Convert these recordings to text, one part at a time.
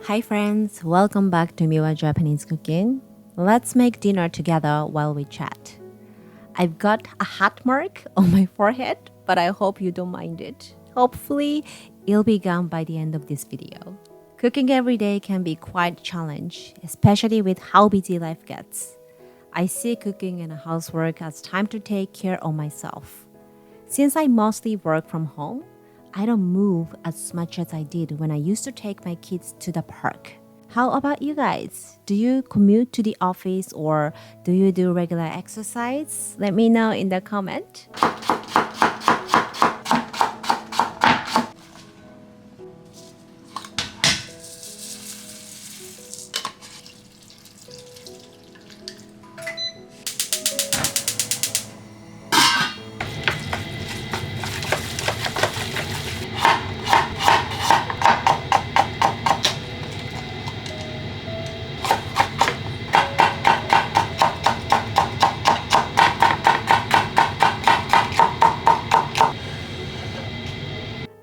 Hi friends, welcome back to Miwa Japanese Cooking. Let's make dinner together while we chat. I've got a hat mark on my forehead, but I hope you don't mind it. Hopefully, it'll be gone by the end of this video. Cooking every day can be quite a challenge, especially with how busy life gets. I see cooking and housework as time to take care of myself. Since I mostly work from home, I don't move as much as I did when I used to take my kids to the park. How about you guys? Do you commute to the office or do you do regular exercise? Let me know in the comment.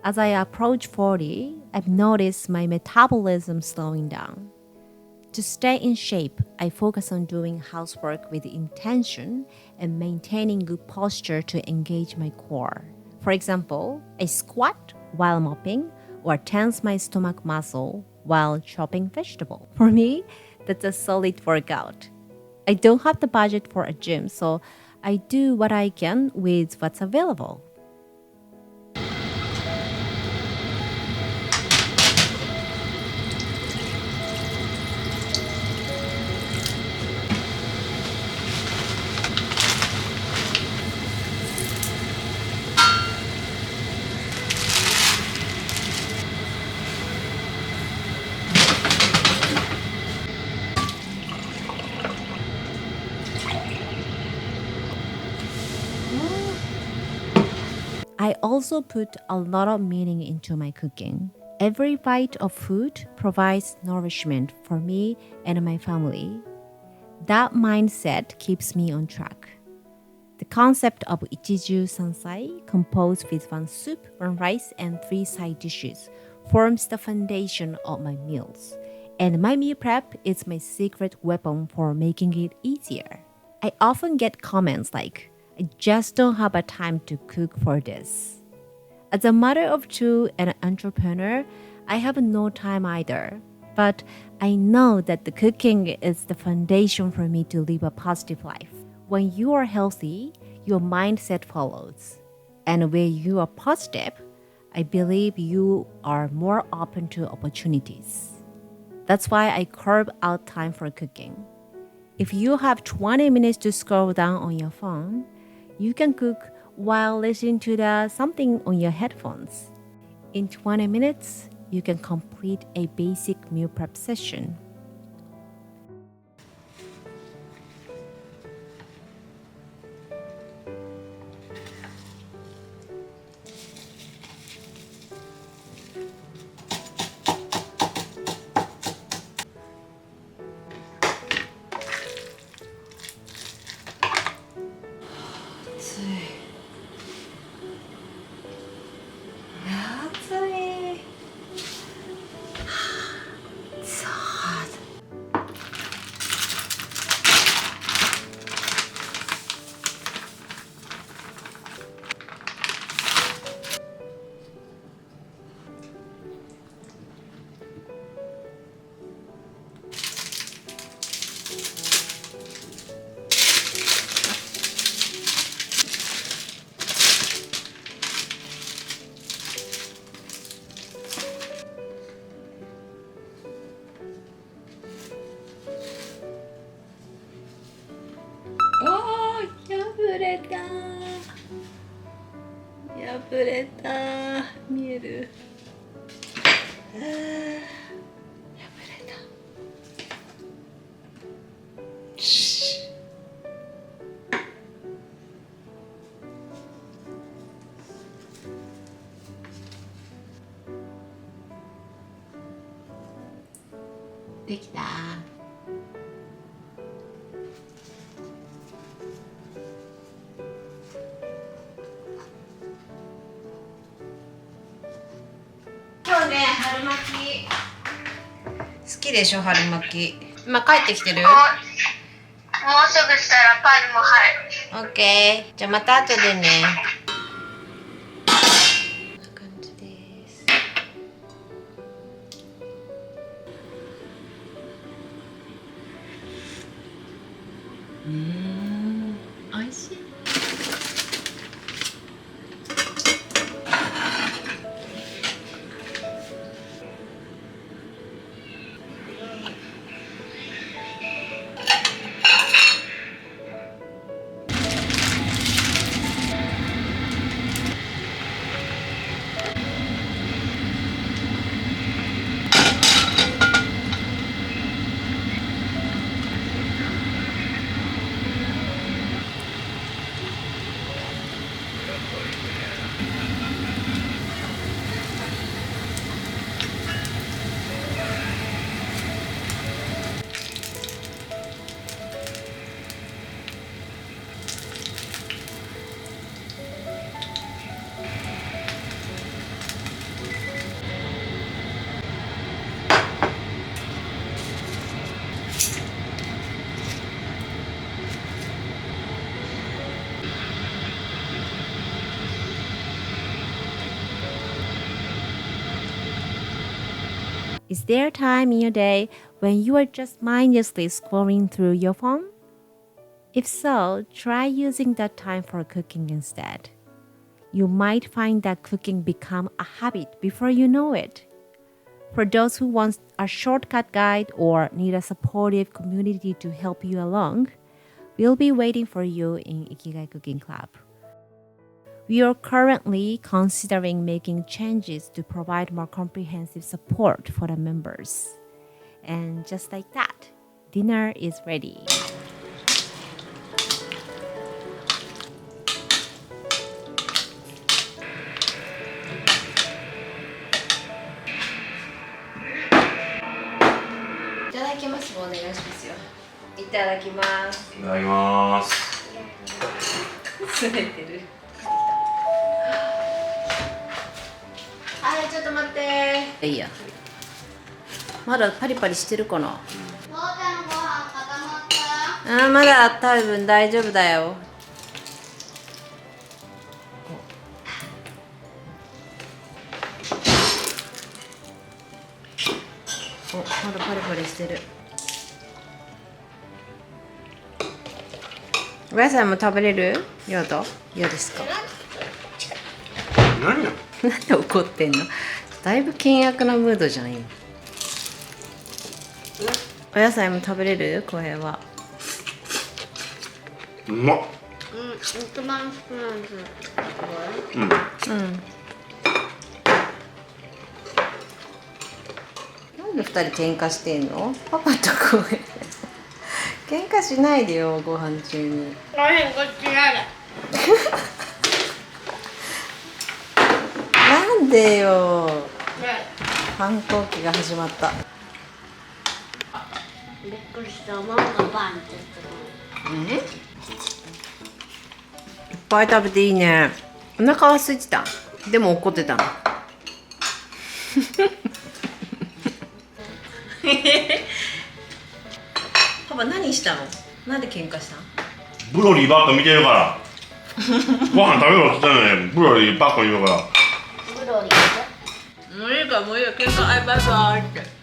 As I approach 40, I've noticed my metabolism slowing down. To stay in shape, I focus on doing housework with intention and maintaining good posture to engage my core. For example, I squat while mopping or tense my stomach muscle while chopping vegetable. For me, that's a solid workout. I don't have the budget for a gym, so I do what I can with what's available. I also put a lot of meaning into my cooking. Every bite of food provides nourishment for me and my family. That mindset keeps me on track. The concept of ichiju sansai, composed with one soup, one rice, and 3 side dishes, forms the foundation of my meals. And my meal prep is my secret weapon for making it easier. I often get comments like, I just don't have a time to cook for this. As a mother of two and an entrepreneur, I have no time either. But I know that the cooking is the foundation for me to live a positive life. When you are healthy, your mindset follows. And when you are positive, I believe you are more open to opportunities. That's why I carve out time for cooking. If you have 20 minutes to scroll down on your phone, you can cook while listening to something on your headphones. In 20 minutes, you can complete a basic meal prep session. It's hot. Oh, 破れた。破れた。見える。破れた。できた。今日ね、春巻ききでしょ、春巻き。今帰ってきてる？もうすぐしたらパンも入る。オッケー。じゃあまた後でね。こんな感じです。美味しい。Is there a time in your day when you are just mindlessly scrolling through your phone? If so, try using that time for cooking instead. You might find that cooking become a habit before you know it. For those who want a shortcut guide or need a supportive community to help you along, we'll be waiting for you in Ikigai Cooking Club. We are currently considering making changes to provide more comprehensive support for the members. And just like that, dinner is ready. Hi, ちょっと待って。いいや。まだパリパリしてるかな。まだ多分大丈夫だよ。まだパリパリしてる。お野菜も食べれる？嫌ですか？何や？なんで怒ってんの？だいぶ険悪なムードじゃん今。お野菜も食べれる？これは。うまっ。一番好きなんです。なんで二人喧嘩してんの？パパとこう喧嘩しないでよ、ご飯中に。こっちやだ。なんでよ。反抗期が始まった。びっくりした。ママがバンって言っていっぱい食べていいね。お腹は空いてた。でも怒ってたの。パパ何したの？なんで喧嘩したの？ブロリーばっか見てるから。ご飯食べろって言ったのにブロリーばっか言うから。ブロリーで。もういいからもういいよ。喧嘩バイバイって。